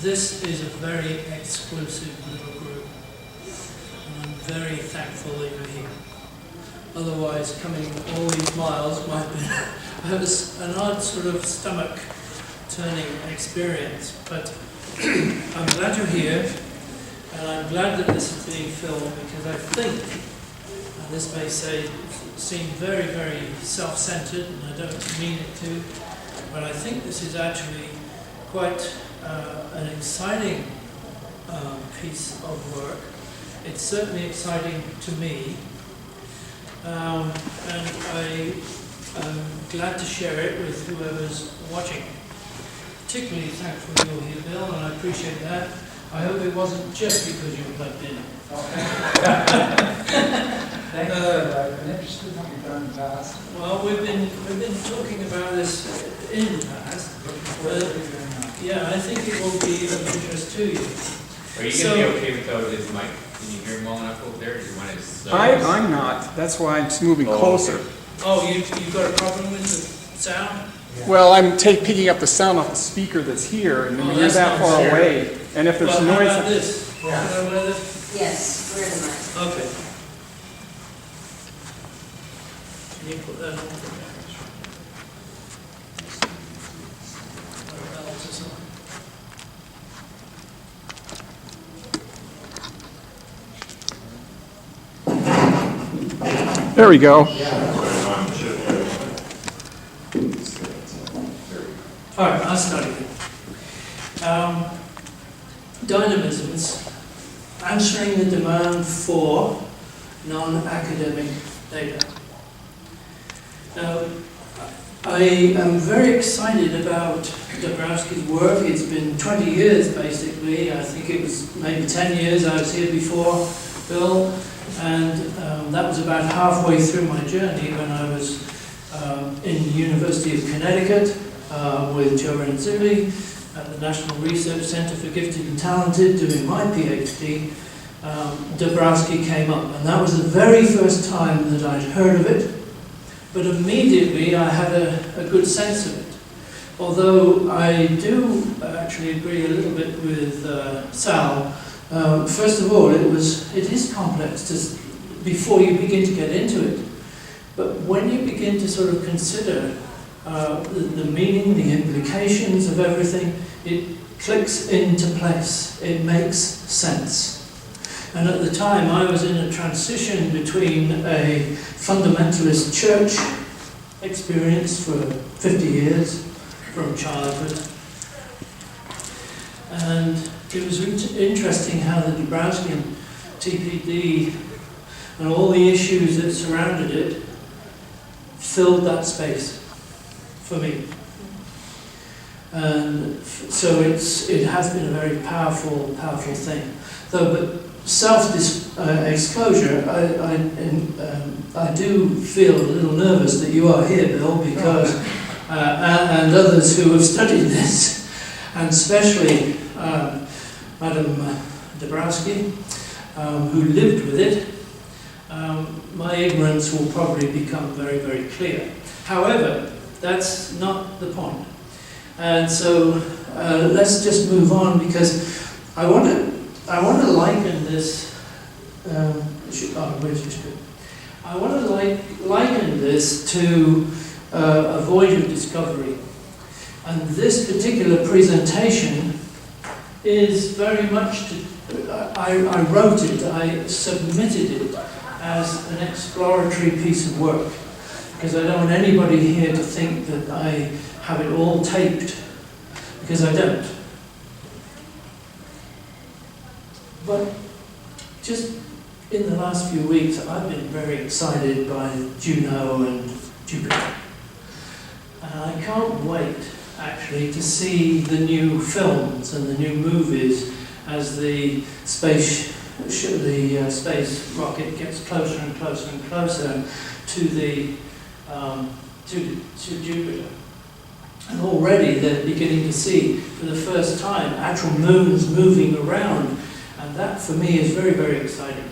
this is a very exclusive little group, and I'm very thankful that you're here. Otherwise, coming all these miles might be an odd sort of stomach-turning experience. But I'm glad you're here, and I'm glad that this is being filmed, because I think, and this may seem very, very self-centered, and I don't mean it to, but I think this is actually quite an exciting piece of work. It's certainly exciting to me, and I am glad to share it with whoever's watching. Particularly thankful you're here, Bill, and I appreciate that. I hope it wasn't just because you were plugged in. Thanks. I'm interested in what you've done in the past. Well, we've been talking about this in the past. Yeah, I think it will be of interest to you. Are you going to be okay without his mic? Can you hear him well enough over there? Do you want his, I'm not. That's why I'm just moving closer. Okay. Oh, you've got a problem with the sound? Yeah. Well, I'm picking up the sound off the speaker that's here, and you're that far away. And if there's well, noise... How about this? Yeah. Can I wear this? Yes, wear the mic. Okay. Can you put that on for me? There we go. All right, I'll start again. Dynamisms, answering the demand for non-academic data. Now, I am very excited about Dabrowski's work. It's been 20 years, basically. I think it was maybe 10 years. I was here before Bill, and that was about halfway through my journey when I was in the University of Connecticut with Trevor and Zuli at the National Research Center for Gifted and Talented doing my PhD. Dabrowski came up, and that was the very first time that I'd heard of it, but immediately I had a good sense of it. Although I do actually agree a little bit with Sal. First of all, it is complex before you begin to get into it. But when you begin to sort of consider the meaning, the implications of everything, it clicks into place. It makes sense. And at the time, I was in a transition between a fundamentalist church experience for 50 years, from childhood. And it was interesting how the Dabrowskian TPD and all the issues that surrounded it filled that space for me. And so it has been a very powerful thing. But self-disclosure, I do feel a little nervous that you are here, Bill, because and others who have studied this, and especially Madam Dabrowski, who lived with it. My ignorance will probably become very, very clear. However, that's not the point. And so let's just move on, because I want to liken this. Where's this bit? I want to liken this to a voyage of discovery, and this particular presentation is very much. I wrote it. I submitted it as an exploratory piece of work, because I don't want anybody here to think that I have it all taped, because I don't. But just in the last few weeks, I've been very excited by Juno and Jupiter. And I can't wait, actually, to see the new films and the new movies as the space rocket gets closer and closer and closer to Jupiter. And already they're beginning to see, for the first time, actual moons moving around. And that, for me, is very, very exciting.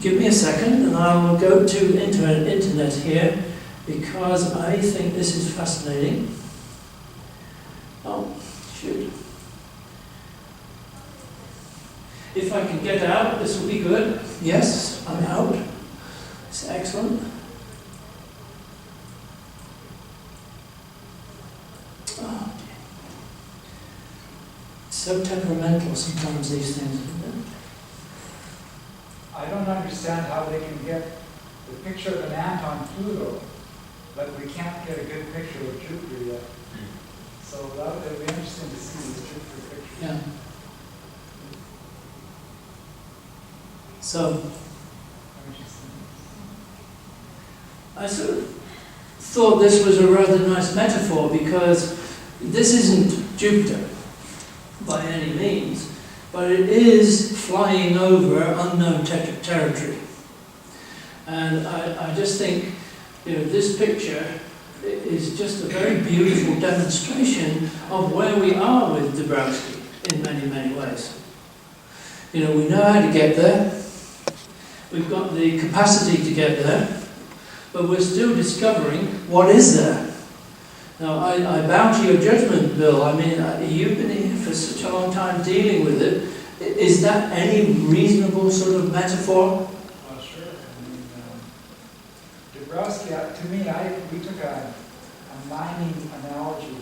Give me a second, and I will go to internet here, because I think this is fascinating. Oh, shoot. If I can get out, this will be good. Yes, I'm out. It's excellent. Oh, dear. So temperamental sometimes, these things, isn't it? I don't understand how they can get the picture of an ant on Pluto, but we can't get a good picture of Jupiter yet. So that would be interesting to see this Jupiter picture. Yeah. So, I sort of thought this was a rather nice metaphor, because this isn't Jupiter by any means, but it is flying over unknown territory. And I just think, this picture is just a very beautiful demonstration of where we are with Dabrowski in many, many ways. We know how to get there. We've got the capacity to get there, but we're still discovering what is there. Now, I bow to your judgment, Bill. I mean, you've been here for such a long time dealing with it. Is that any reasonable sort of metaphor? Sure. I mean, Dabrowski, to me, we took a mining analogy.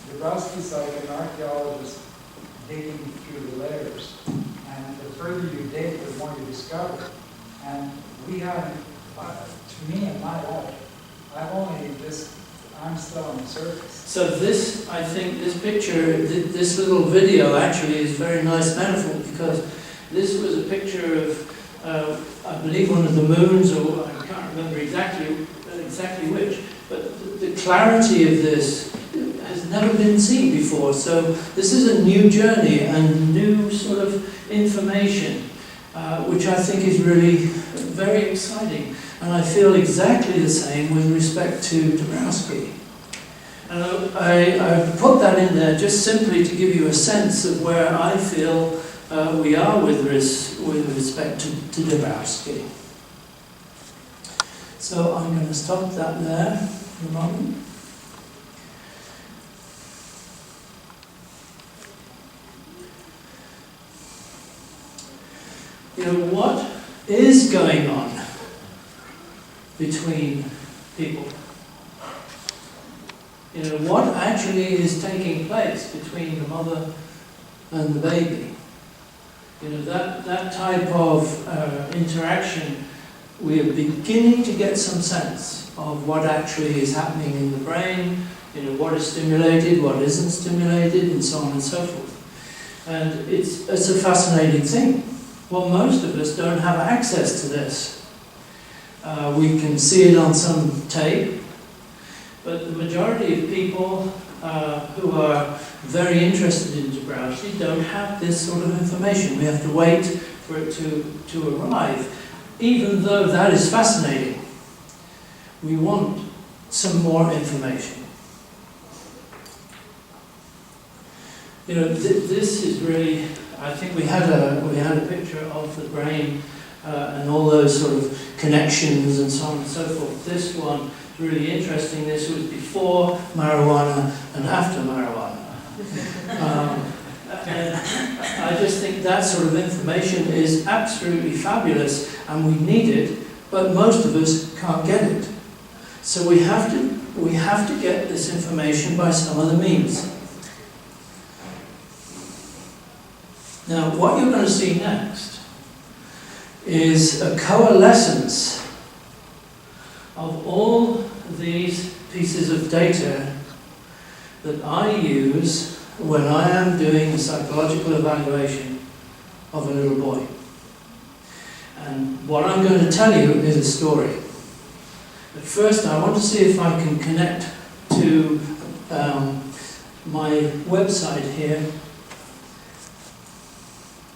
Dabrowski's like an archaeologist digging through the layers. And the further you dig, the more you discover. And we haven't, to me in my life, I'm still on the surface. So this, I think, this picture, this little video actually is a very nice metaphor, because this was a picture of, I believe, one of the moons, or I can't remember exactly which, but the clarity of this has never been seen before. So this is a new journey and new sort of information, which I think is really very exciting. And I feel exactly the same with respect to Dabrowski. And I put that in there just simply to give you a sense of where I feel we are with respect to Dabrowski. So I'm going to stop that there for a moment. What is going on between people? What actually is taking place between the mother and the baby? That type of interaction, we are beginning to get some sense of what actually is happening in the brain, what is stimulated, what isn't stimulated, and so on and so forth. And it's a fascinating thing. Well, most of us don't have access to this. We can see it on some tape, but the majority of people who are very interested in Dabrowski don't have this sort of information. We have to wait for it to arrive, even though that is fascinating. We want some more information. This is really, I think we had a picture of the brain and all those sort of connections and so on and so forth. This one is really interesting. This was before marijuana and after marijuana. And I just think that sort of information is absolutely fabulous, and we need it, but most of us can't get it. So we have to get this information by some other means. Now, what you're going to see next is a coalescence of all these pieces of data that I use when I am doing a psychological evaluation of a little boy. And what I'm going to tell you is a story. But first, I want to see if I can connect to my website here.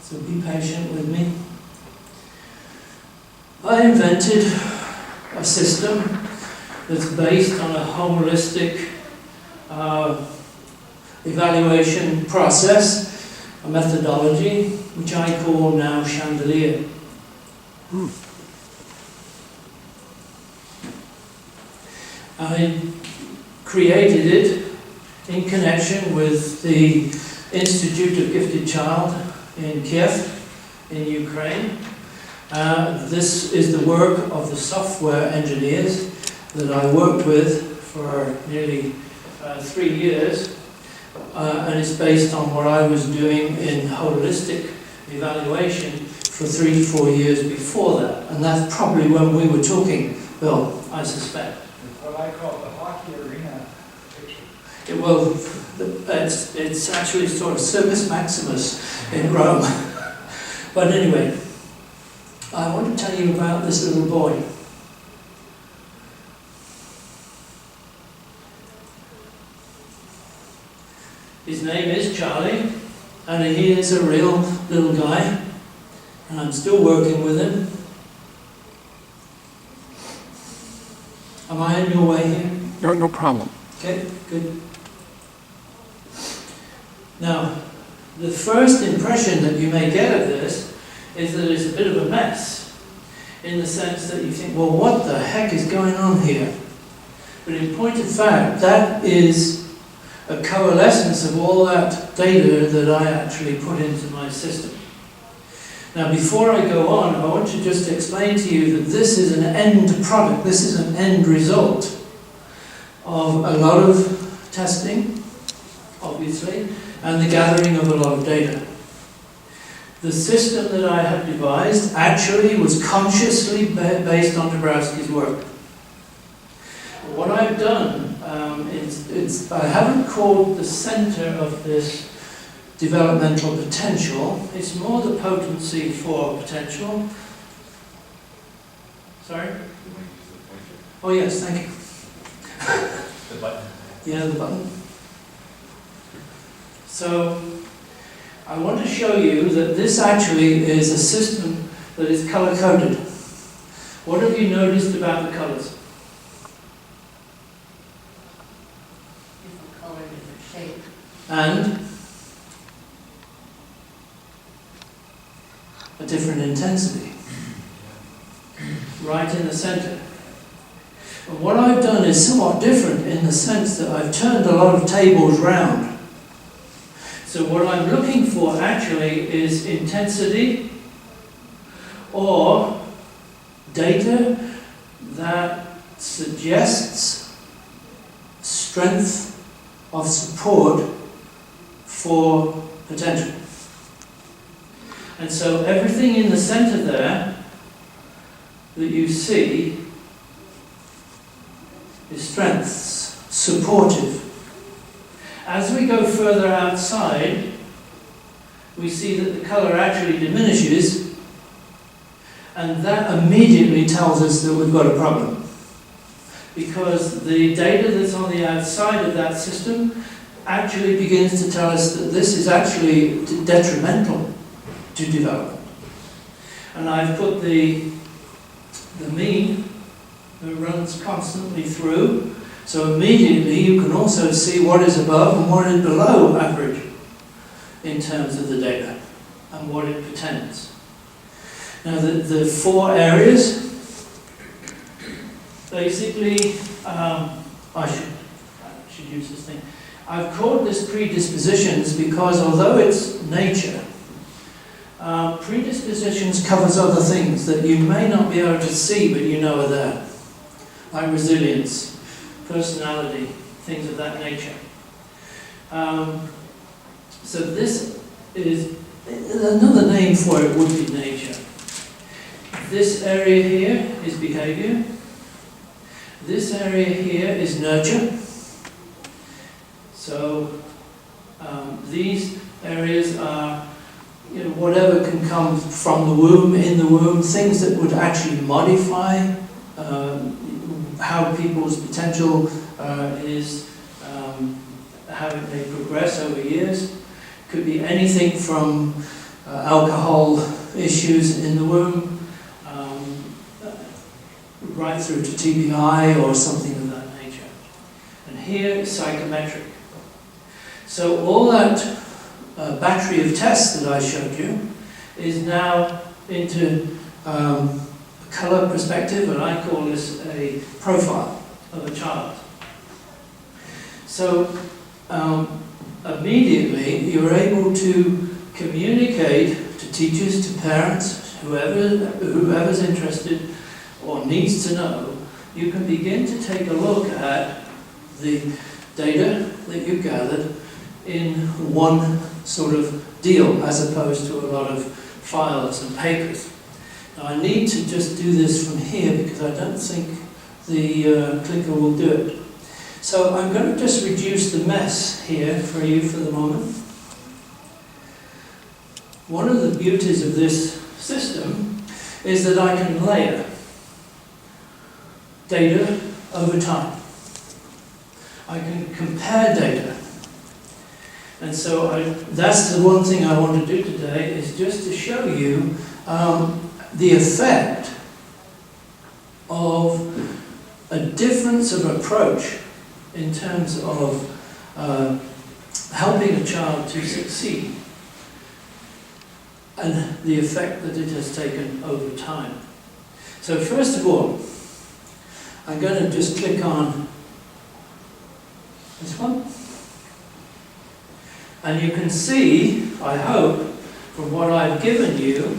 So be patient with me. I invented a system that's based on a holistic evaluation process, a methodology, which I call now Chandelier. I created it in connection with the Institute of Gifted Child in Kiev, in Ukraine. This is the work of the software engineers that I worked with for nearly 3 years, and it's based on what I was doing in holistic evaluation for 3 to 4 years before that, and that's probably when we were talking, Bill, I suspect. What I call the hockey arena picture. Well, it's actually sort of Circus Maximus in Rome. But anyway, I want to tell you about this little boy. His name is Charlie, and he is a real little guy, and I'm still working with him. Am I in your way here? No problem. Okay, good. Now, the first impression that you may get of this is that it's a bit of a mess, in the sense that you think, well, what the heck is going on here? But in point of fact, that is a coalescence of all that data that I actually put into my system. Now, before I go on, I want to just explain to you that this is an end product, this is an end result of a lot of testing, obviously, and the gathering of a lot of data. The system that I have devised actually was consciously based on Dabrowski's work. What I've done, I haven't called the center of this developmental potential, it's more the potency for potential. Sorry? Oh yes, thank you. The button. Yeah, the button. So, I want to show you that this actually is a system that is color-coded. What have you noticed about the colors? Different color, different shape. And a different intensity, right in the center. And what I've done is somewhat different in the sense that I've turned a lot of tables round. So what I'm looking for actually is intensity or data that suggests strength of support for potential. And so everything in the center there that you see is strengths, supportive. As we go further outside, we see that the color actually diminishes, and that immediately tells us that we've got a problem. Because the data that's on the outside of that system actually begins to tell us that this is actually detrimental to development. And I've put the mean that runs constantly through, so immediately you can also see what is above and what is below average in terms of the data and what it portends. Now the 4 areas, basically, I should use this thing. I've called this predispositions because although it's nature, predispositions covers other things that you may not be able to see but you know are there, like resilience, personality, things of that nature. So this is, another name for it would be nature. This area here is behavior. This area here is nurture. So these areas are whatever can come from the womb, in the womb, things that would actually modify how people's potential is, how it may progress over years. Could be anything from alcohol issues in the womb, right through to TBI or something of that nature. And here is psychometric. So all that battery of tests that I showed you is now into a color perspective, and I call this a profile of a child. So immediately you're able to communicate to to teachers, to parents, whoever's interested or needs to know, you can begin to take a look at the data that you've gathered in one sort of deal, as opposed to a lot of files and papers. Now I need to just do this from here because I don't think the clicker will do it. So I'm going to just reduce the mess here for you for the moment. One of the beauties of this system is that I can layer data over time. I can compare data. And so that's the one thing I want to do today, is just to show you the effect of a difference of approach in terms of helping a child to succeed, and the effect that it has taken over time. So first of all, I'm going to just click on this one. And you can see, I hope, from what I've given you,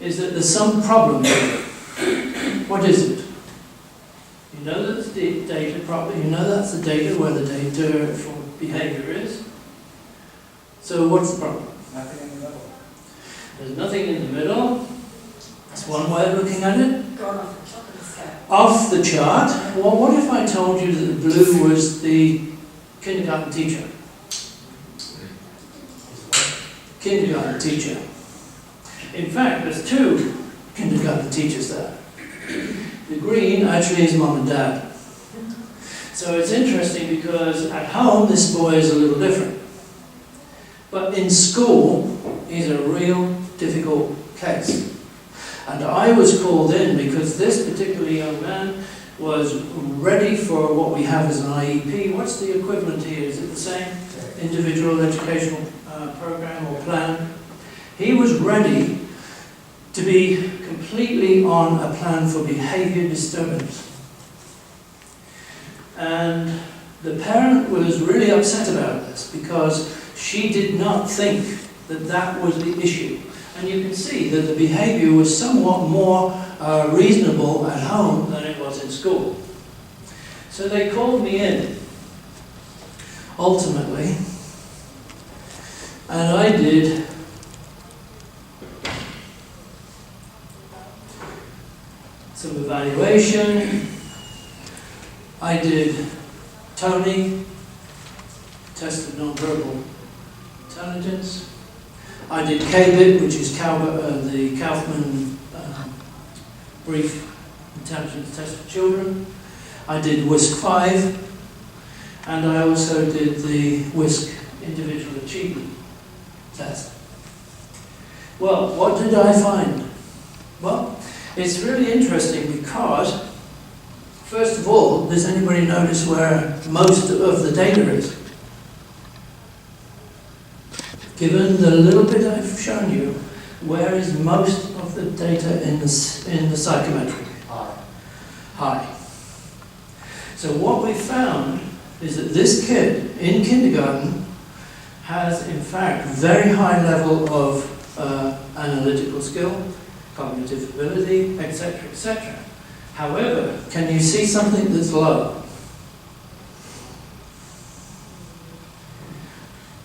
is that there's some problem here. What is it? You know that's the data problem, you know that's the data where the data for behavior is. So what's the problem? Nothing in the middle. There's nothing in the middle. That's one way of looking at it. Gone off the chocolate scale. Off the chart. Well, what if I told you that the blue was the kindergarten teacher? Kindergarten teacher. In fact, there's two kindergarten teachers there. The green actually is mom and dad. So it's interesting because at home this boy is a little different. But in school, he's a real difficult case. And I was called in because this particular young man was ready for what we have as an IEP. What's the equivalent here? Is it the same? Individual educational program or plan? He was ready to be completely on a plan for behavior disturbance. And the parent was really upset about this because she did not think that that was the issue. And you can see that the behavior was somewhat more reasonable at home than it was in school. So they called me in, ultimately, and I did some evaluation. I did Tony, test of nonverbal intelligence. I did KBIT, which is the Kaufman Brief Intelligence Test for Children. I did WISC-5, and I also did the WISC Individual Achievement Test. Well, what did I find? Well, it's really interesting because, first of all, does anybody notice where most of the data is? Given the little bit I've shown you, where is most of the data in the psychometric? High. So what we found is that this kid in kindergarten has, in fact, very high level of analytical skill, cognitive ability, etc., etc. However, can you see something that's low?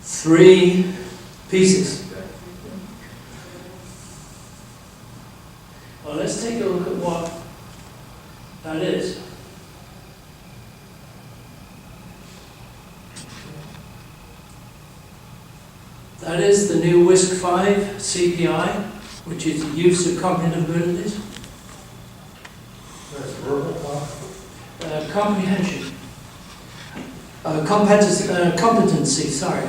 3 pieces. Well, let's take a look at what that is. That is the new WISC-5 CPI, which is the use of cognitive abilities. That's verbal, Comprehension. Competency, sorry.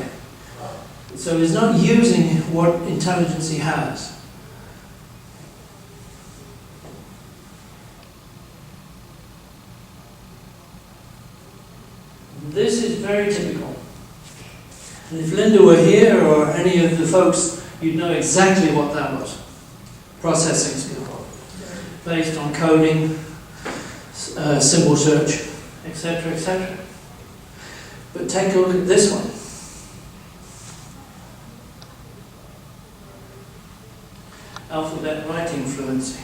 So he's not using what intelligence he has. This is very typical. And if Linda were here, or any of the folks, you'd know exactly what that was. Processing skill. Based on coding, symbol search, etc., etc. But take a look at this one. alphabet writing fluency.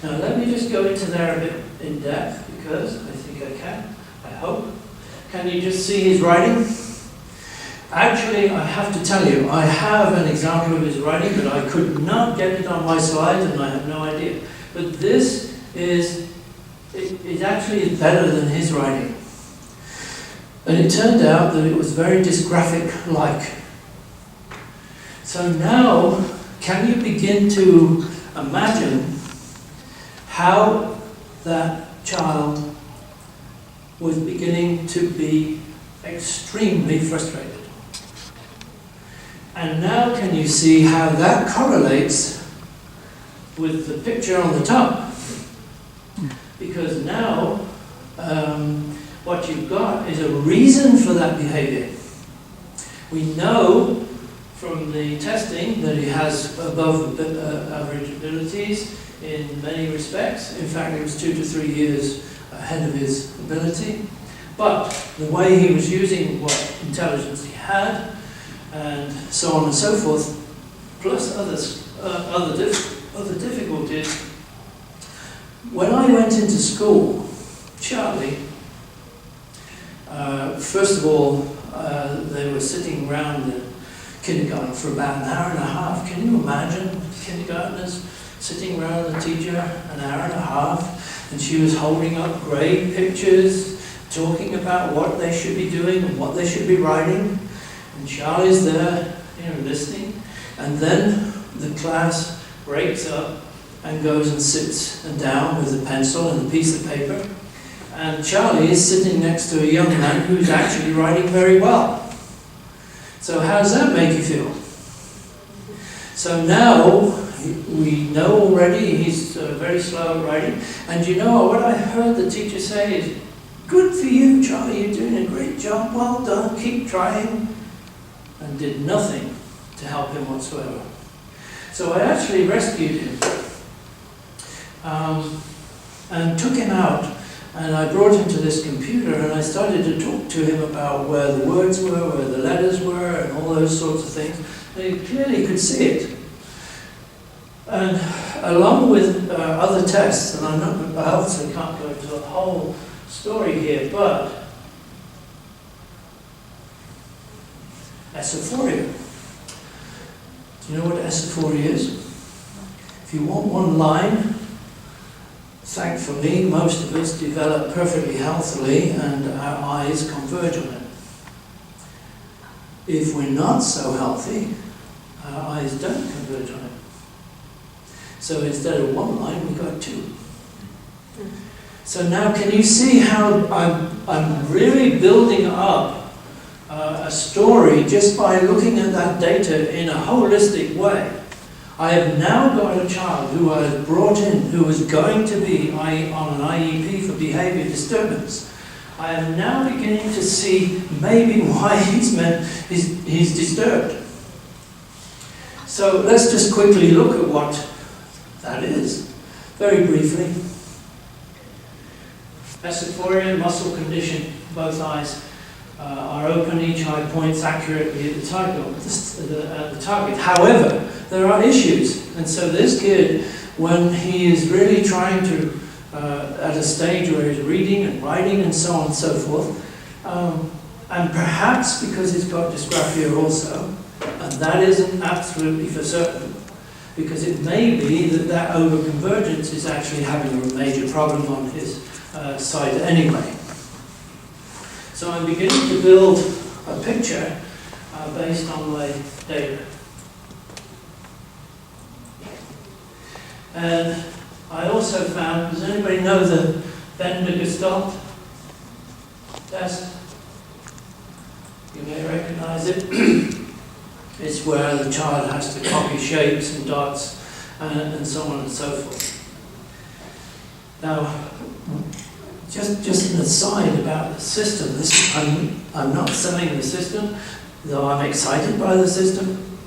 Now let me just go into there a bit in depth, because I think I can, I hope. Can you just see his writing? Actually, I have to tell you, I have an example of his writing, but I could not get it on my slides, and I have no idea. But this is, it actually is better than his writing. And it turned out that it was very dysgraphic-like. So now, can you begin to imagine how that child was beginning to be extremely frustrated? And now can you see how that correlates with the picture on the top? Because now what you've got is a reason for that behavior. We know from the testing that he has above average abilities in many respects. In fact, it was 2 to 3 years ahead of his ability. But the way he was using what intelligence he had, and so on and so forth, plus other difficulties. When I went into school, Charlie, first of all, they were sitting around the kindergarten for about an hour and a half. Can you imagine kindergartners sitting around the teacher an hour and a half, and she was holding up grade pictures, talking about what they should be doing and what they should be writing. And Charlie's there, listening, and then the class breaks up and goes and sits down with a pencil and a piece of paper. And Charlie is sitting next to a young man who's actually writing very well. So how does that make you feel? So now we know already he's very slow at writing. And you know what I heard the teacher say is, "Good for you, Charlie, you're doing a great job, well done, keep trying." And did nothing to help him whatsoever. So I actually rescued him and took him out, and I brought him to this computer, and I started to talk to him about where the words were, where the letters were, and all those sorts of things. And he clearly could see it. And along with other tests, and I obviously can't go into the whole story here, but esophoria. Do you know what esophoria is? If you want one line, thankfully, most of us develop perfectly healthily and our eyes converge on it. If we're not so healthy, our eyes don't converge on it. So instead of one line, we've got two. So now can you see how I'm really building up a story just by looking at that data in a holistic way? I have now got a child who I have brought in, who is going to be on an IEP for behavior disturbance. I am now beginning to see maybe why he's disturbed. So let's just quickly look at what that is, very briefly. Esophoria, muscle condition, both eyes are open, each eye points accurately at the target. However, there are issues, and so this kid, when he is really trying to, at a stage where he's reading and writing and so on and so forth, and perhaps because he's got dysgraphia also, and that isn't absolutely for certain, because it may be that overconvergence is actually having a major problem on his side anyway. So I'm beginning to build a picture based on my data. And I also found, does anybody know the Bender-Gestalt test? You may recognize it. It's where the child has to copy shapes and dots and so on and so forth. Now, just an aside about the system. I'm not selling the system, though I'm excited by the system,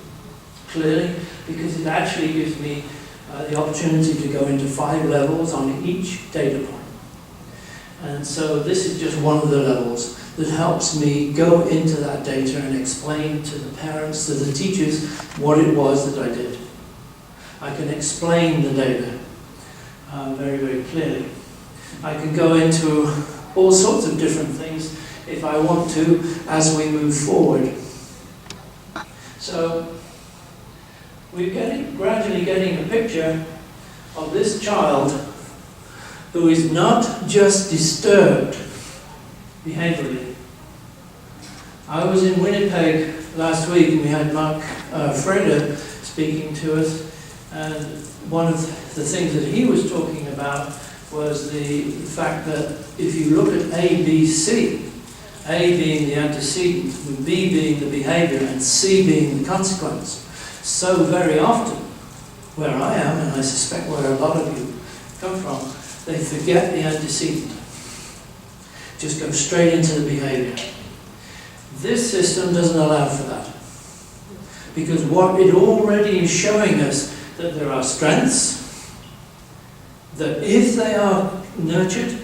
clearly, because it actually gives me the opportunity to go into 5 levels on each data point. And so this is just one of the levels that helps me go into that data and explain to the parents, to the teachers, what it was that I did. I can explain the data very, very clearly. I can go into all sorts of different things if I want to as we move forward. So we're gradually getting a picture of this child who is not just disturbed behaviorally. I was in Winnipeg last week and we had Mark Freda speaking to us, and one of the things that he was talking about was the fact that if you look at A, B, C, A being the antecedent, B being the behavior, and C being the consequence, so very often, where I am, and I suspect where a lot of you come from, they forget the antecedent. Just go straight into the behavior. This system doesn't allow for that. Because what it already is showing us, that there are strengths, that if they are nurtured,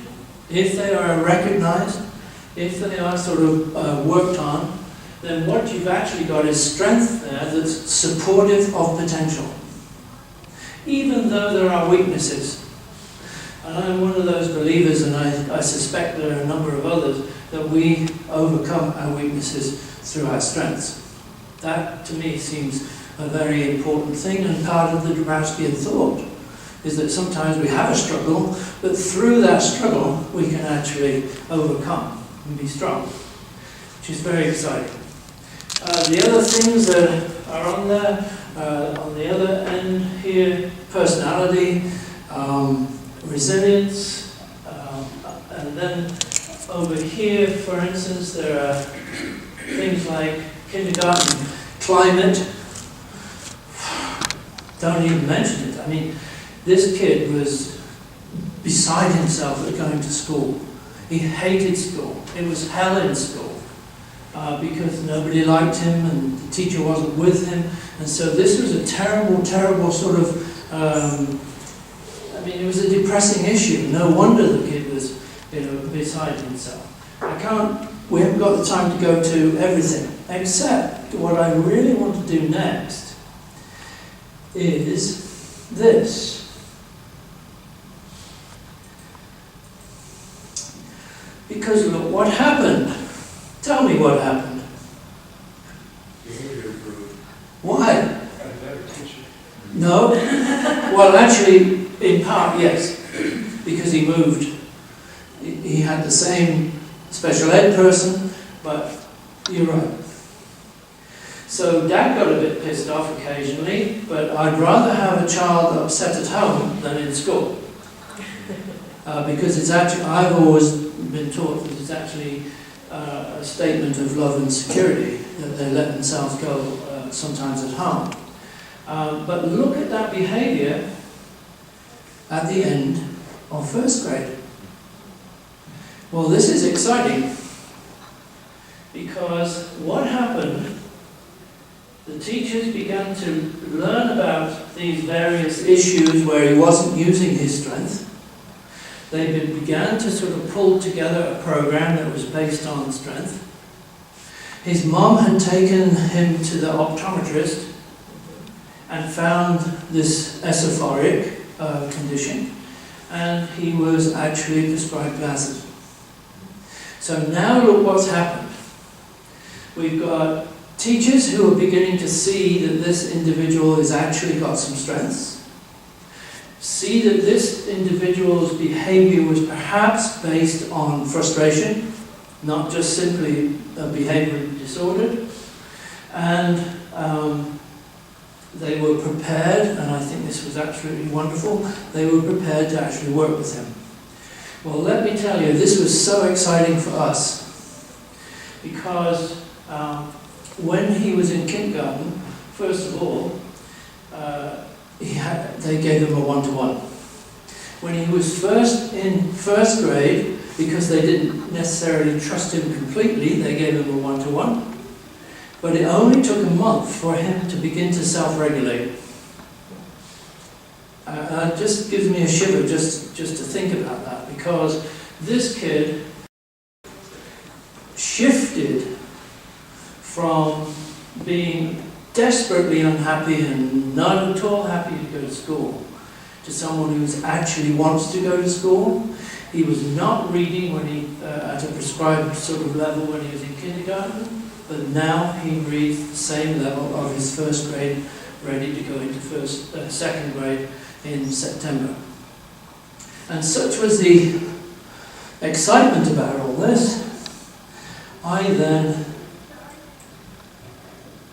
if they are recognized, if they are sort of worked on, then what you've actually got is strength there that's supportive of potential. Even though there are weaknesses. And I'm one of those believers, and I suspect there are a number of others, that we overcome our weaknesses through our strengths. That, to me, seems a very important thing, and part of the Dabrowskian thought is that sometimes we have a struggle, but through that struggle we can actually overcome and be strong, which is very exciting. The other things that are on there, on the other end here, personality, resilience, and then over here, for instance, there are things like kindergarten, climate. Don't even mention it. I mean, this kid was beside himself at going to school. He hated school. It was hell in school because nobody liked him and the teacher wasn't with him. And so this was a terrible, terrible sort of, I mean, it was a depressing issue. No wonder the kid was, beside himself. We haven't got the time to go to everything, except what I really want to do next is this. Because look what happened. Tell me what happened. Behavior improved. Why? Got a better teacher. No. Well, actually, in part, yes. Because he moved. He had the same special ed person, but you're right. So Dad got a bit pissed off occasionally, but I'd rather have a child upset at home than in school. Because it's actually, I've always been taught that it's actually a statement of love and security, that they let themselves go sometimes at home. But look at that behavior at the end of first grade. Well, this is exciting because what happened, the teachers began to learn about these various issues where he wasn't using his strength. They began to sort of pull together a program that was based on strength. His mom had taken him to the optometrist and found this esophoric condition, and he was actually prescribed glasses. So now look what's happened. We've got teachers who are beginning to see that this individual has actually got some strengths, see that this individual's behavior was perhaps based on frustration, not just simply a behavior disorder, and they were prepared, and I think this was absolutely wonderful, they were prepared to actually work with him. Well, let me tell you, this was so exciting for us because when he was in kindergarten, first of all, they gave him a one-to-one. When he was first in first grade, because they didn't necessarily trust him completely, they gave him a one-to-one. But it only took a month for him to begin to self-regulate. It just gives me a shiver just to think about that, because this kid shifted from being desperately unhappy and not at all happy to go to school, to someone who actually wants to go to school. He was not reading when he at a prescribed sort of level when he was in kindergarten, but now he reads the same level of his first grade, ready to go into second grade in September. And such was the excitement about all this, I then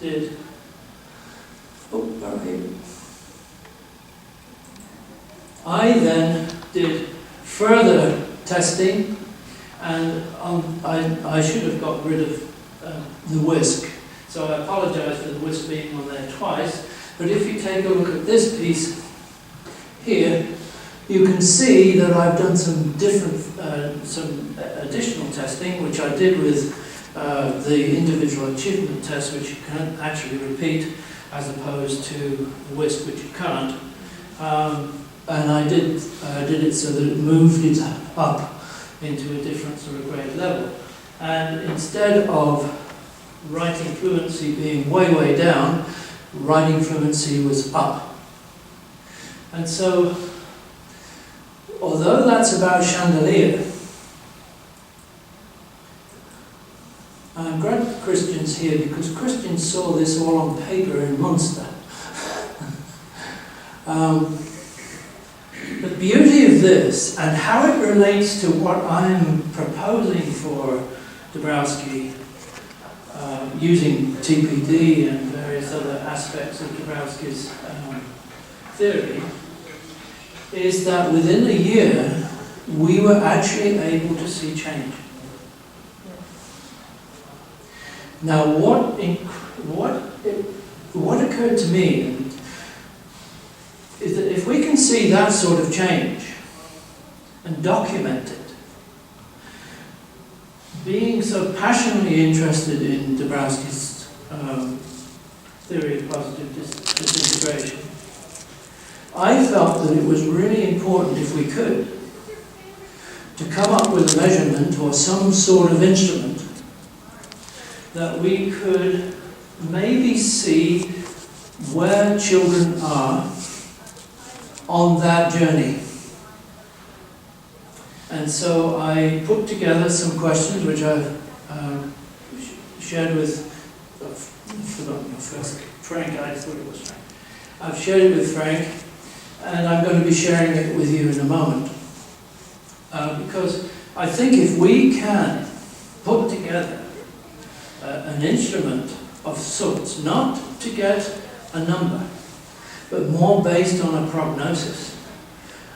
did. I then did further testing, and I should have got rid of the whisk. So I apologise for the whisk being on there twice. But if you take a look at this piece here, you can see that I've done some additional testing, which I did with the individual achievement test, which you can actually repeat, as opposed to the whisk, which you can't. And I did it so that it moved it up into a different sort of grade level. And instead of writing fluency being way, way down, writing fluency was up. And so, although that's about chandelier, I'm glad Christian's here because Christian saw this all on paper in Munster. The beauty of this and how it relates to what I'm proposing for Dabrowski, using TPD and various other aspects of Dabrowski's theory, is that within a year we were actually able to see change. Now, what occurred to me is that if we can see that sort of change and document it, being so passionately interested in Dabrowski's theory of positive disintegration, I felt that it was really important, if we could, to come up with a measurement or some sort of instrument that we could maybe see where children are on that journey. And so I put together some questions which I've shared with, I've forgotten your first, Frank, I thought it was Frank. I've shared it with Frank, and I'm going to be sharing it with you in a moment. Because I think if we can put together an instrument of sorts, not to get a number, but more based on a prognosis,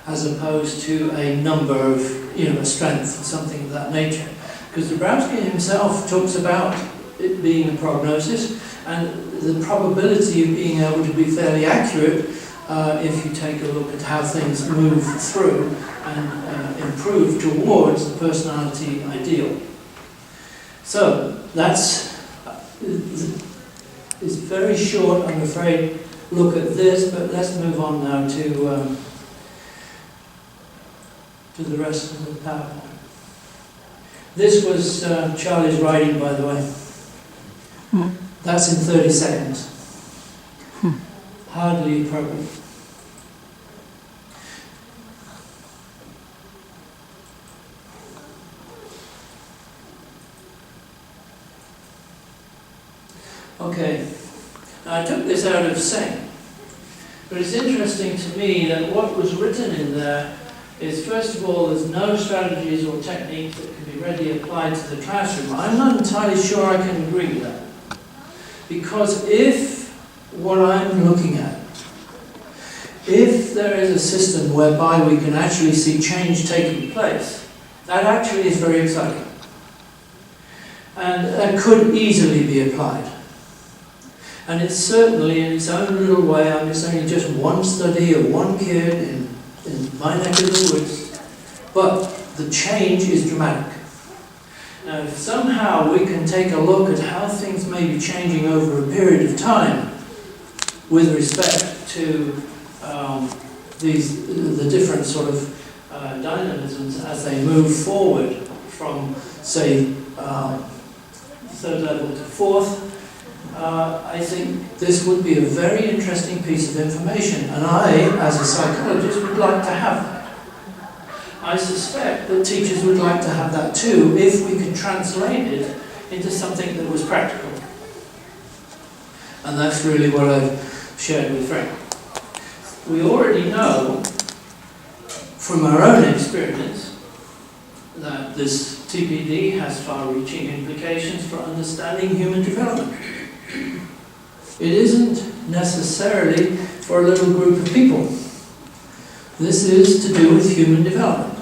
as opposed to a number of, a strength or something of that nature. Because Dabrowski himself talks about it being a prognosis and the probability of being able to be fairly accurate if you take a look at how things move through and improve towards the personality ideal. So that's it's very short, I'm afraid, look at this, but let's move on now to the rest of the PowerPoint. This was Charlie's writing, by the way. That's in 30 seconds. Hardly appropriate. Okay, now I took this out of sync, but it's interesting to me that what was written in there is, first of all, there's no strategies or techniques that can be readily applied to the classroom. I'm not entirely sure I can agree with that. Because if what I'm looking at, if there is a system whereby we can actually see change taking place, that actually is very exciting. And that could easily be applied. And it's certainly, in its own little way, it's only just one study of one kid in my neck of the woods, but the change is dramatic. Now, if somehow we can take a look at how things may be changing over a period of time with respect to the different sort of dynamisms as they move forward from, say, third level to fourth, I think this would be a very interesting piece of information, and I, as a psychologist, would like to have that. I suspect that teachers would like to have that too, if we could translate it into something that was practical. And that's really what I've shared with Frank. We already know from our own experience that this TPD has far-reaching implications for understanding human development. It isn't necessarily for a little group of people. This is to do with human development.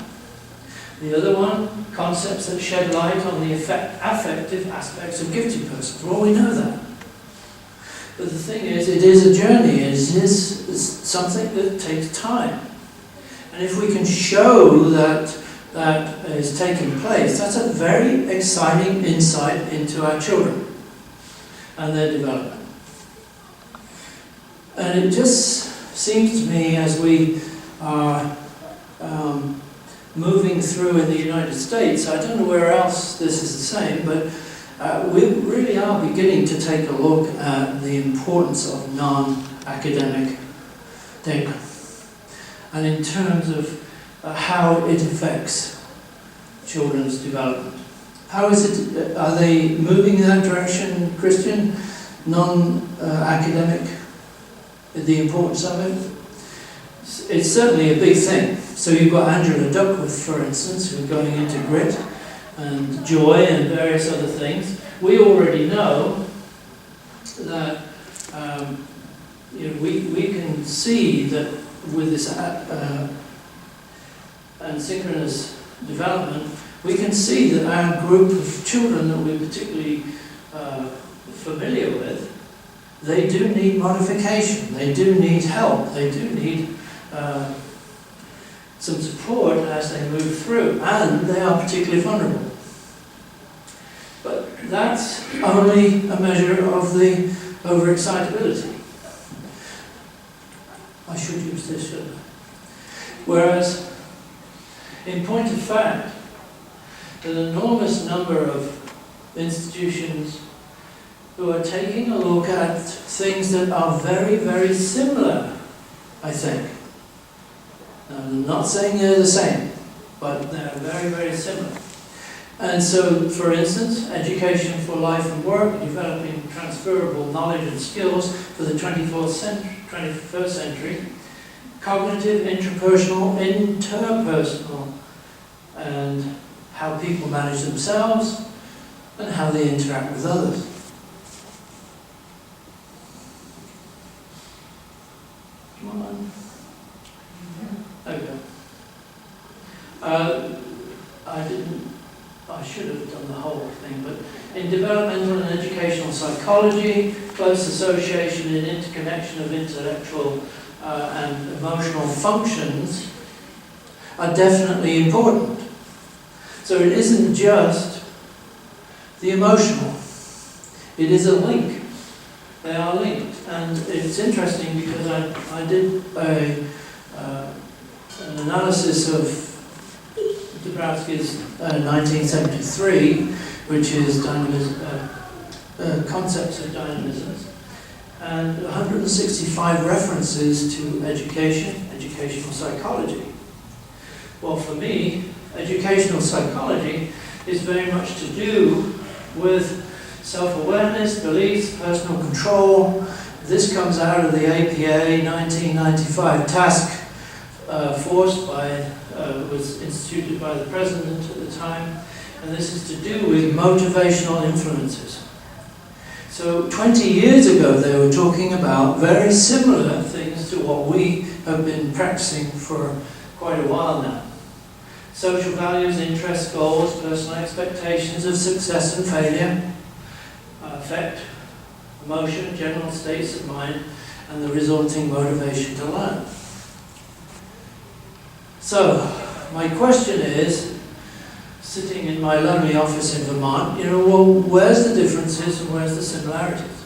The other one, concepts that shed light on the affective aspects of gifted persons. Well, we know that. But the thing is, it is a journey. It is something that takes time. And if we can show that that is taking place, that's a very exciting insight into our children and their development. And it just seems to me, as we are moving through in the United States, I don't know where else this is the same, but we really are beginning to take a look at the importance of non-academic data, and in terms of how it affects children's development. How is it, are they moving in that direction, Christian? Non-academic, the importance of it? It's certainly a big thing. So you've got Angela Duckworth, for instance, who's going into grit and joy and various other things. We already know that we can see that with this asynchronous development, we can see that our group of children that we're particularly familiar with, they do need modification, they do need help, they do need some support as they move through, and they are particularly vulnerable. But that's only a measure of the overexcitability. I should use this, shouldn't I? Whereas, in point of fact, an enormous number of institutions who are taking a look at things that are very, very similar, I think. I'm not saying they're the same, but they're very, very similar. And so, for instance, education for life and work, developing transferable knowledge and skills for the 21st century, cognitive, interpersonal, and how people manage themselves and how they interact with others. Come on. Okay. I should have done the whole thing, but in developmental and educational psychology, close association and interconnection of intellectual and emotional functions are definitely important. So it isn't just the emotional, it is a link. They are linked. And it's interesting because I did an analysis of Dabrowski's 1973, which is concepts of dynamisms, and 165 references to educational psychology. Well, for me, educational psychology is very much to do with self-awareness, beliefs, personal control. This comes out of the APA 1995 task force was instituted by the president at the time, and this is to do with motivational influences. So 20 years ago they were talking about very similar things to what we have been practicing for quite a while now. Social values, interests, goals, personal expectations of success and failure, affect, emotion, general states of mind, and the resulting motivation to learn. So, my question is, sitting in my lonely office in Vermont, well, where's the differences and where's the similarities?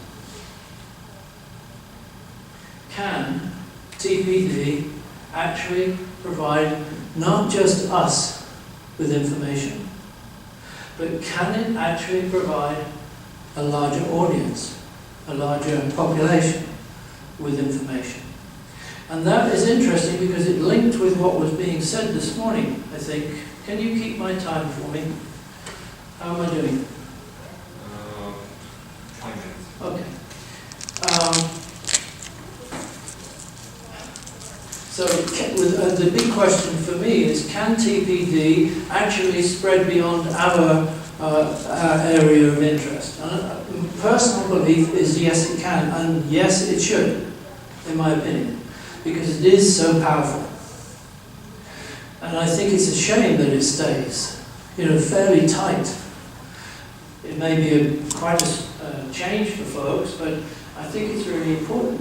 Can TPD actually provide not just us with information, but can it actually provide a larger audience a larger population with information. And that is interesting because it linked with what was being said this morning, I think. Can you keep my time for me? How am I doing? 20 minutes. Okay. The big question for me is, can TPD actually spread beyond our area of interest? Personal belief is yes it can, and yes it should, in my opinion, because it is so powerful. And I think it's a shame that it stays, fairly tight. It may be quite a change for folks, but I think it's really important,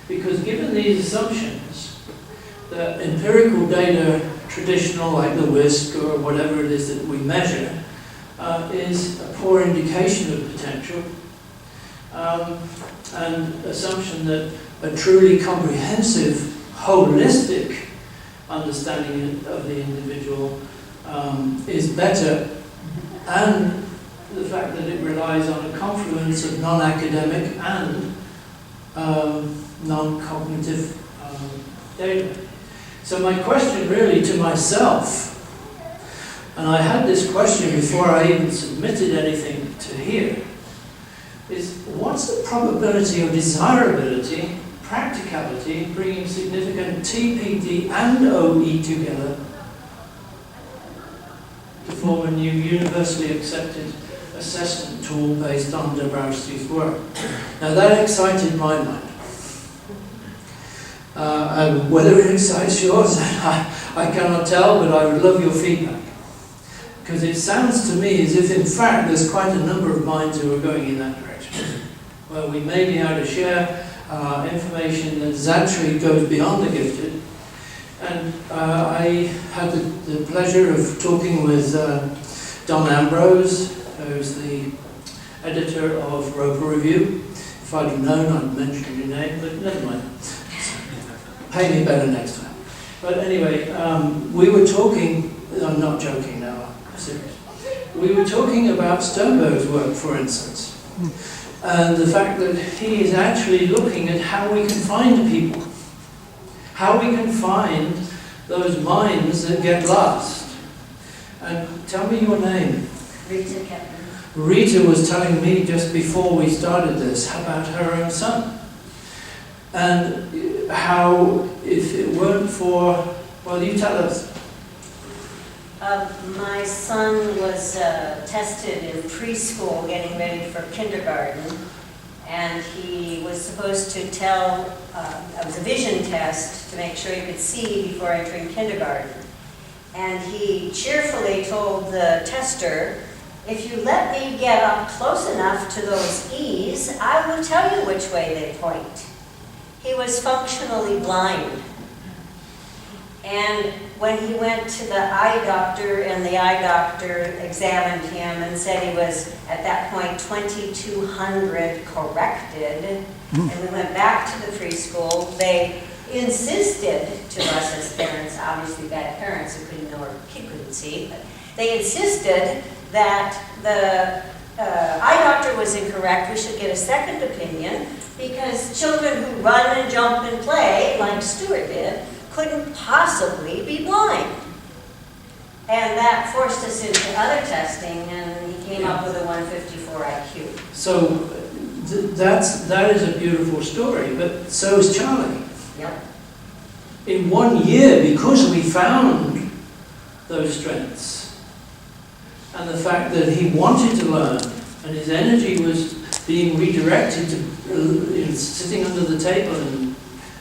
because given these assumptions, the empirical data, traditional like the WISC or whatever it is that we measure, is a poor indication of potential, and assumption that a truly comprehensive, holistic understanding of the individual is better, and the fact that it relies on a confluence of non-academic and non-cognitive data. So my question really to myself, and I had this question before I even submitted anything to here, is what's the probability or desirability, practicality, bringing significant TPD and OE together to form a new universally accepted assessment tool based on Dabrowski's work? Now that excited my mind. Whether it excites yours, I cannot tell, but I would love your feedback. Because it sounds to me as if, in fact, there's quite a number of minds who are going in that direction, where we may be able to share information that actually goes beyond the gifted. And I had the pleasure of talking with Don Ambrose, who's the editor of Roper Review. If I'd have known, I'd mention your name, but never mind. Pay me better next time. But anyway, we were talking, I'm not joking now, I'm serious. We were talking about Sternberg's work, for instance, and the fact that he is actually looking at how we can find people, how we can find those minds that get lost. And tell me your name. Rita Kepner. Rita was telling me just before we started this about her own son. And how, if it weren't for, well, you tell us. My son was tested in preschool getting ready for kindergarten, and he was supposed to tell, it was a vision test to make sure he could see before entering kindergarten. And he cheerfully told the tester, if you let me get up close enough to those E's, I will tell you which way they point. He was functionally blind. And when he went to the eye doctor, and the eye doctor examined him and said he was, at that point, 2200 corrected, and we went back to the preschool, they insisted to us as parents, obviously bad parents who couldn't know our kid couldn't see, but they insisted that the eye doctor was incorrect, we should get a second opinion, because children who run and jump and play, like Stuart did, couldn't possibly be blind. And that forced us into other testing, and he came up with a 154 IQ. So that is a beautiful story, but so is Charlie. Yep. In 1 year, because we found those strengths, and the fact that he wanted to learn, and his energy was being redirected to sitting under the table and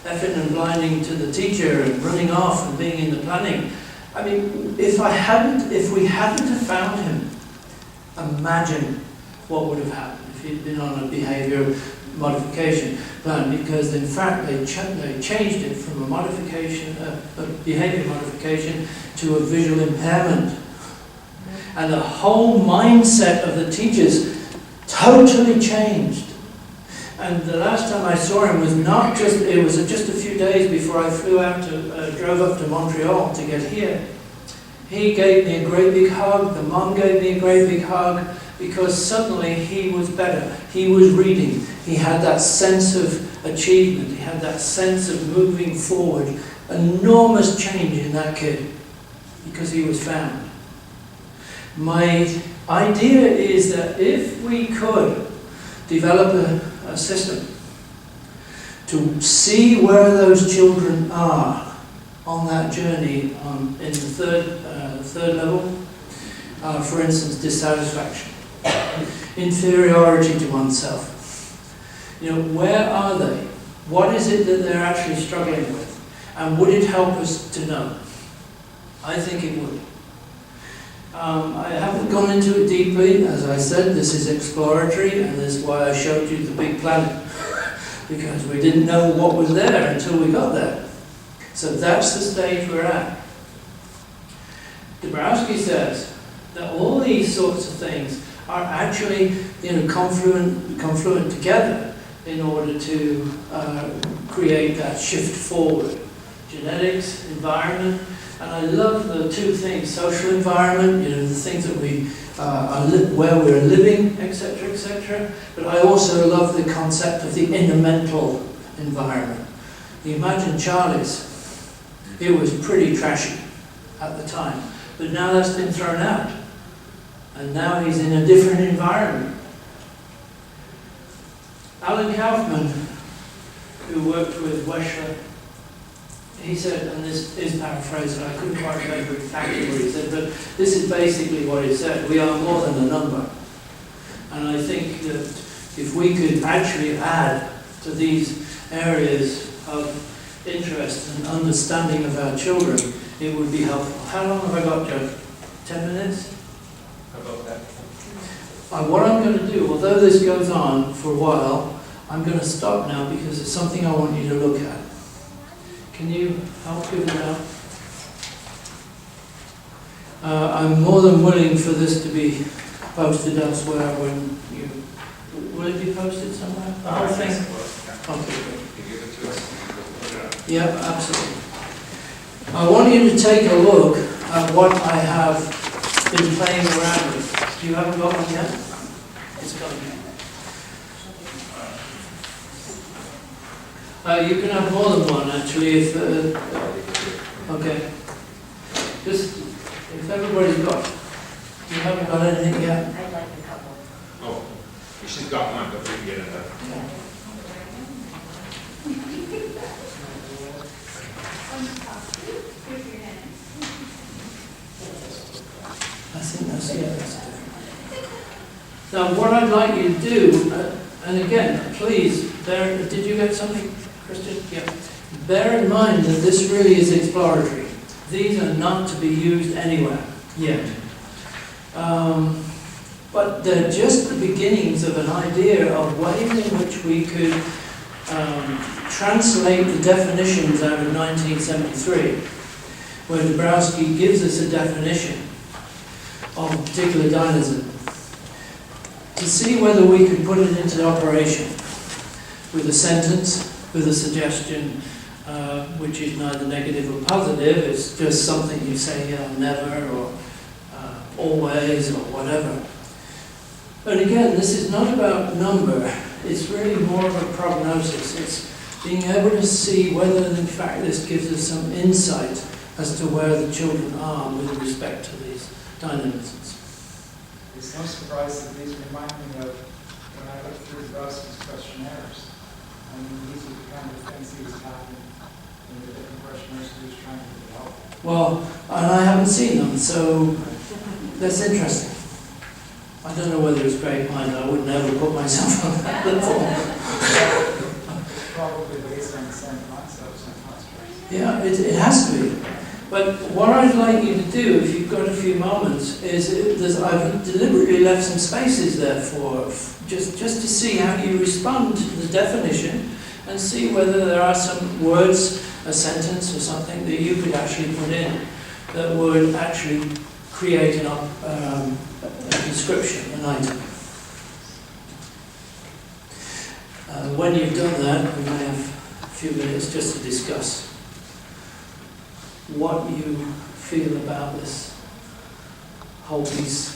effing and blinding to the teacher and running off and being in the planning. I mean, if we hadn't have found him, imagine what would have happened if he'd been on a behavior modification plan, because in fact they changed it from a modification, a behavior modification, to a visual impairment. And the whole mindset of the teachers totally changed. And the last time I saw him was it was just a few days before I drove up to Montreal to get here. He gave me a great big hug, the mum gave me a great big hug, because suddenly he was better. He was reading. He had that sense of achievement. He had that sense of moving forward. Enormous change in that kid, because he was found. My idea is that if we could develop a system to see where those children are on that journey in the third level, for instance, dissatisfaction, inferiority to oneself. You know, where are they? What is it that they're actually struggling with? And would it help us to know? I think it would. I haven't gone into it deeply. As I said, this is exploratory, and this is why I showed you the big planet. Because we didn't know what was there until we got there. So that's the stage we're at. Dabrowski says that all these sorts of things are actually, confluent together in order to create that shift forward. Genetics, environment, and I love the two things: social environment, the things that we where we're living, etc., etc. But I also love the concept of the inner mental environment. You imagine Charlie's. It was pretty trashy at the time, but now that's been thrown out, and now he's in a different environment. Alan Kaufman, who worked with Weschler, he said, and this is paraphrased, I couldn't quite remember exactly what he said, but this is basically what he said: we are more than a number. And I think that if we could actually add to these areas of interest and understanding of our children, it would be helpful. How long have I got, Joe? 10 minutes? How about that? What I'm going to do, although this goes on for a while, I'm going to stop now because it's something I want you to look at. Can you help give it out? I'm more than willing for this to be posted elsewhere when you... Will it be posted somewhere? The whole thing? Okay, great. You give it to us. Yeah, absolutely. I want you to take a look at what I have been playing around with. You haven't got one yet? It's coming. You can have more than one, actually, if... okay. Just, if everybody's got... You haven't got anything yet? I'd like a couple. Oh, she's got one, but we can get another. Yeah. I think that's it. Now, what I'd like you to do, and again, please, did you get something, Christian? Yeah. Bear in mind that this really is exploratory. These are not to be used anywhere yet. But they're just the beginnings of an idea of ways in which we could translate the definitions out of 1973, where Dabrowski gives us a definition of a particular dynamism, to see whether we could put it into operation with a sentence, with a suggestion, which is neither negative or positive. It's just something you say, never, or always, or whatever. But again, this is not about number. It's really more of a prognosis. It's being able to see whether, in fact, this gives us some insight as to where the children are with respect to these dynamisms. It's no surprise that these remind me of when I looked through Dabrowski's questionnaires. I mean, these are the kind of things he was having in the different questionnaires he was trying to develop. Well, and I haven't seen them, so that's interesting. I don't know whether it's great mind. I would never put myself on that level. It's probably based on the same concepts and constructs. Yeah, it has to be. But what I'd like you to do, if you've got a few moments, is I've deliberately left some spaces there for just to see how you respond to the definition and see whether there are some words, a sentence or something that you could actually put in that would actually create a description, an item. When you've done that, we may have a few minutes just to discuss what you feel about this whole piece.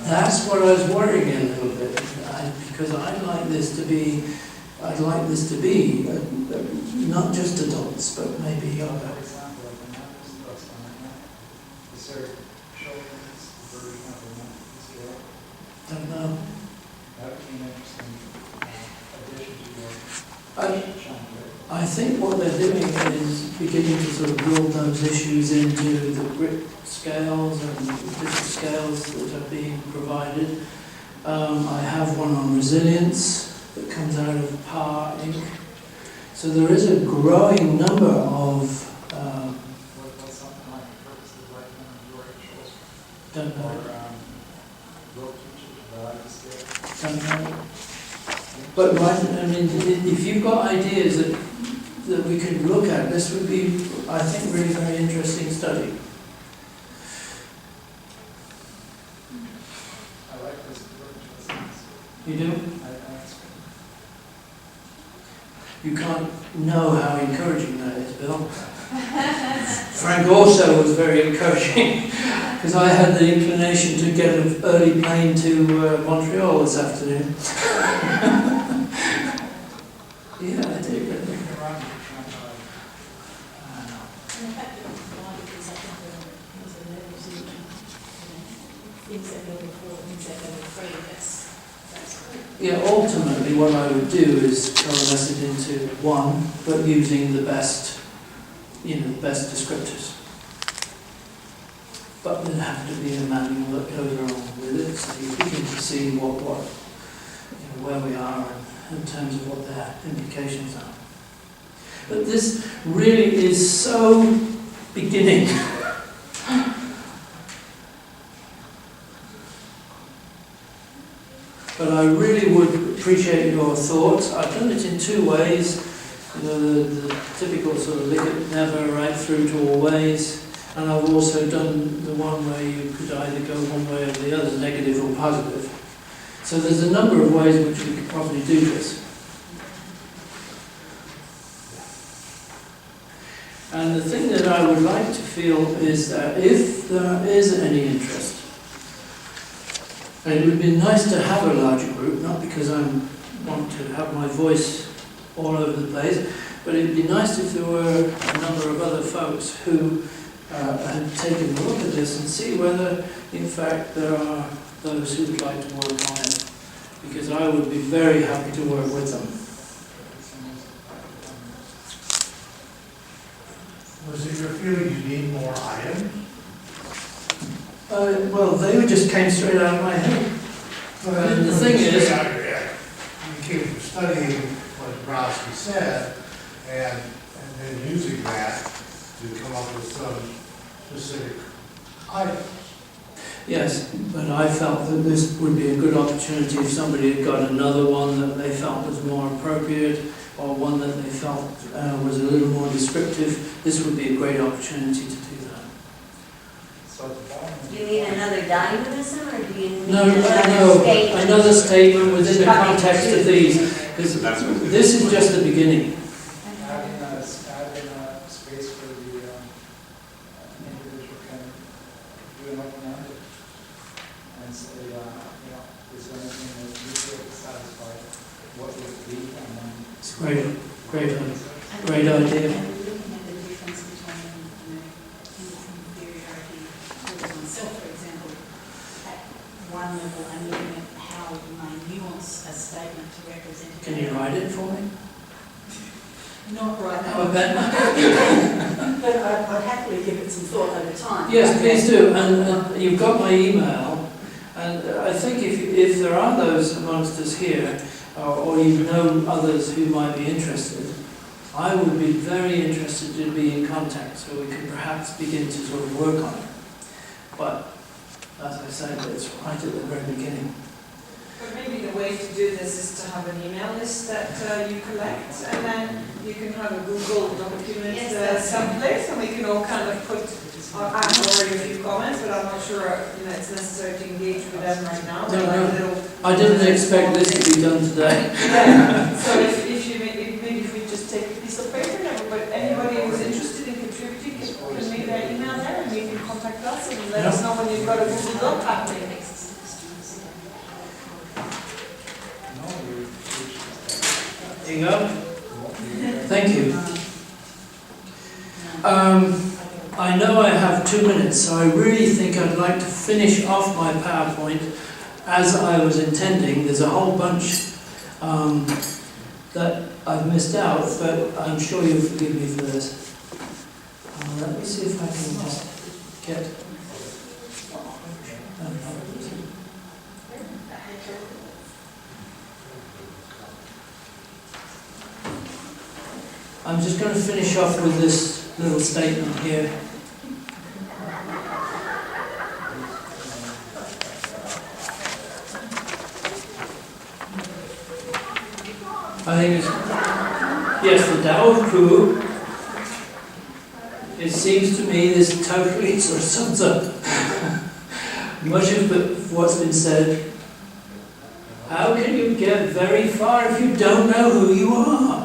That's what I was worrying a little bit, because I'd like this to be not just adults, but maybe younger. For example, like the Mathis books on the map, is there children's version of the Mathis scale? Don't know. That would be an interesting addition to your genre. I think what they're doing is beginning to sort of build those issues into the grit scales and different scales that are being provided. I have one on resilience that comes out of PAR Inc. So there is a growing number of, What's something like the purpose of life and your actuals? don't know, Will teach it to value scale? don't know. But right, I mean, if you've got ideas that we could look at, this would be, I think, really very interesting study. I like this approach. You do? That's You can't know how encouraging that is, Bill. Frank also was very encouraging, because I had the inclination to get an early plane to Montreal this afternoon. Yeah, I did. And the fact that life is, I think, was a level zero, things at level 4, things at level 3, that's good. Yeah, ultimately what I would do is coalesce it into one, but using the best, the best descriptors. But there'd have to be a manual that goes along with it, so you begin to see where we are in terms of what their implications are. But this really is so beginning. But I really would appreciate your thoughts. I've done it in two ways. The typical sort of lick it never right through to always. And I've also done the one where you could either go one way or the other, negative or positive. So there's a number of ways in which we could probably do this. And the thing that I would like to feel is that if there is any interest, and it would be nice to have a larger group, not because I want to have my voice all over the place, but it would be nice if there were a number of other folks who had taken a look at this and see whether, in fact, there are those who would like to work on it. Because I would be very happy to work with them. Was it your feeling you need more items? Well, they just came straight out of my head. The thing is, you came from studying what Dabrowski said and then using that to come up with some specific items. yes, but I felt that this would be a good opportunity if somebody had got another one that they felt was more appropriate, or one that they felt was a little more descriptive. This would be a great opportunity to do that. So at the bottom. Do you need another dynamism, or do you need No, another statement? another statement within the context of these. Because this is just the beginning. Add in a space where the individual can do an open-ended and say, is there anything that you feel satisfied, what would it be, and then. It's great idea. And Great idea. looking at the difference between, inferiority towards oneself, for example, at one level, and looking at how you may nuance a statement to represent. Can you write it for me? Not right How now, about but I'd happily give it some thought over time. Yes, please do. And you've got my email. And I think if there are those amongst us here, or you know others who might be interested, I would be very interested to be in contact so we can perhaps begin to sort of work on it. But as I said, it's right at the very beginning. But maybe the way way to do this is to have an email list that you collect, and then you can have a Google document someplace, and we can all kind of put. I have already a few comments, but I'm not sure it's necessary to engage with them right now. No. I didn't expect this to be done today. Yeah. So maybe if we just take a piece of paper, but anybody who's interested in contributing can make their email there, and you can contact us and let us know when you've got a Google Doc happening. There you go. Thank you. I know I have 2 minutes, so I really think I'd like to finish off my PowerPoint as I was intending. There's a whole bunch that I've missed out, but I'm sure you'll forgive me for this. Let me see if I can just get... I'm just going to finish off with this little statement here. I think it's, yes, the Tao of Pooh. It seems to me this totally sort of sums up much of what's been said. How can you get very far if you don't know who you are?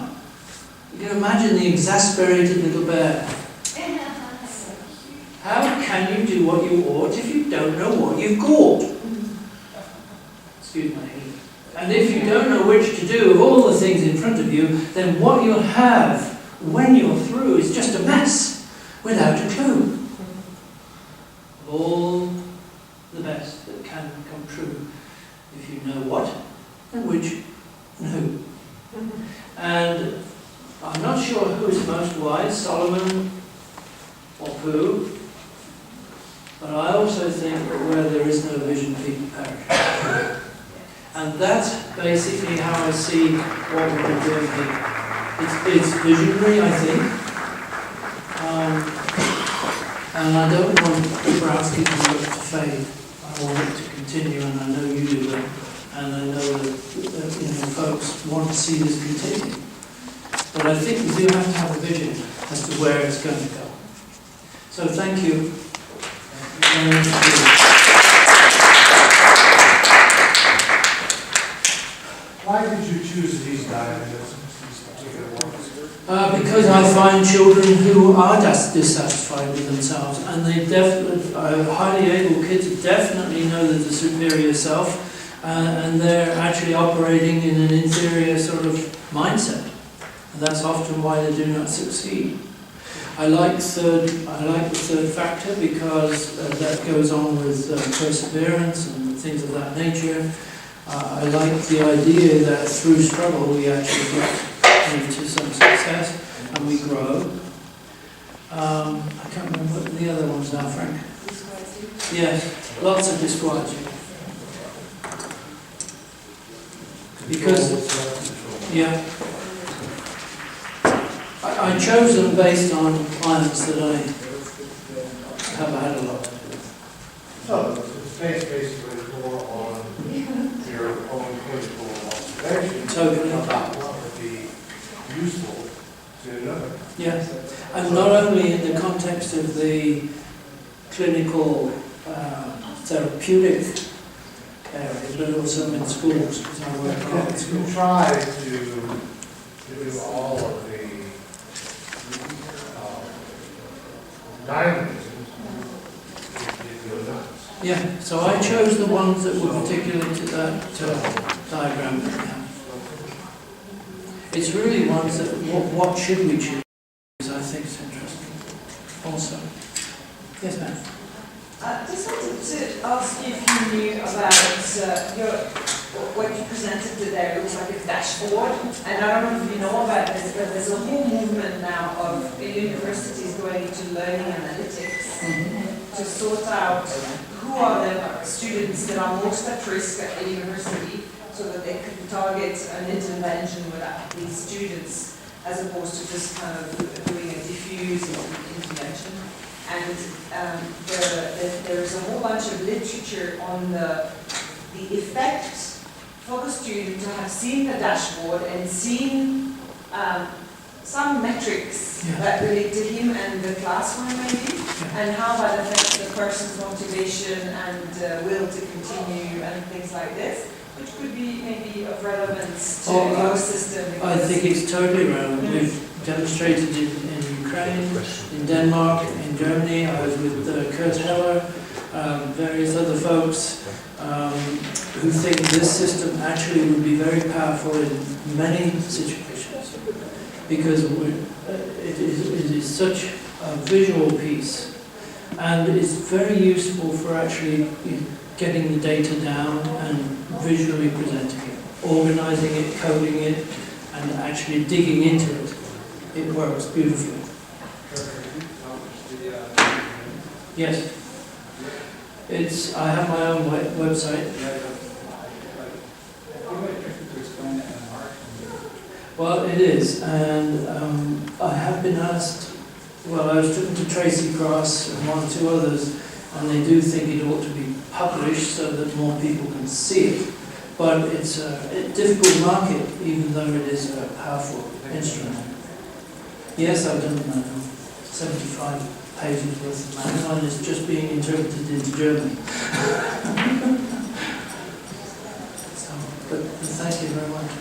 You can imagine the exasperated little bear. How can you do what you ought if you don't know what you've got? Excuse my English. And if you don't know which to do of all the things in front of you, then what you'll have when you're through is just a mess without a clue. All the best that can come true if you know what and which and who. And I'm not sure who is most wise, Solomon or Pooh, but I also think that where there is no vision, people perish. And that's basically how I see what we've been doing here. It's visionary, I think. And I don't want Dabrowski to look to fade. I want it to continue, and I know you do that. And I know that folks want to see this continue. But I think we do have to have a vision as to where it's going to go. So thank you. Why did you choose these dynamisms, these particular ones? Because I find children who are dissatisfied with themselves, and they definitely, highly able kids definitely know that the superior self, and they're actually operating in an inferior sort of mindset. And that's often why they do not succeed. I like the third factor because that goes on with perseverance and things of that nature. I like the idea that through struggle we actually get into some success and we grow. I can't remember what the other ones are, Frank. Yes, lots of disquietude. Because, yeah. I chose them based on clients that I have had a lot. So it's basically more on your own clinical observation Totally. about what would be useful to another. Yeah, and not only in the context of the clinical therapeutic area, but also in schools, because I work a lot in If schools. you try to do all of the dynamisms, it goes nuts. Yeah, so I chose the ones that were particular to that diagram that we have. It's really ones that, what should we choose, I think is interesting also. Yes, ma'am. Just wanted to ask you if you knew about what you presented today. It looks like a dashboard, and I don't know if you know about this, but there's a whole movement now of universities going into learning analytics to sort out who are the students that are most at risk at the university, so that they can target an intervention with these students, as opposed to just kind of doing a diffuse intervention. And there's a whole bunch of literature on the effect for the student to have seen the dashboard and seen some metrics Yeah. that relate to him and the classroom maybe, and how that affects the person's motivation and will to continue and things like this, which could be maybe of relevance to your system. I think it's totally relevant. We've demonstrated it in Ukraine, in Denmark, in Germany. I was with Kurt Heller, various other folks who think this system actually would be very powerful in many situations because it is such a visual piece and it's very useful for actually getting the data down and visually presenting it, organizing it, coding it, and actually digging into it. It works beautifully. Yes. I have my own website. Well, it is, and I have been asked, well, I was talking to Tracy Cross and one or two others, and they do think it ought to be published so that more people can see it. But it's a difficult market, even though it is a powerful instrument. Yes, I've done 75 pages worth of manual, and it's just being interpreted into German. So, but thank you very much.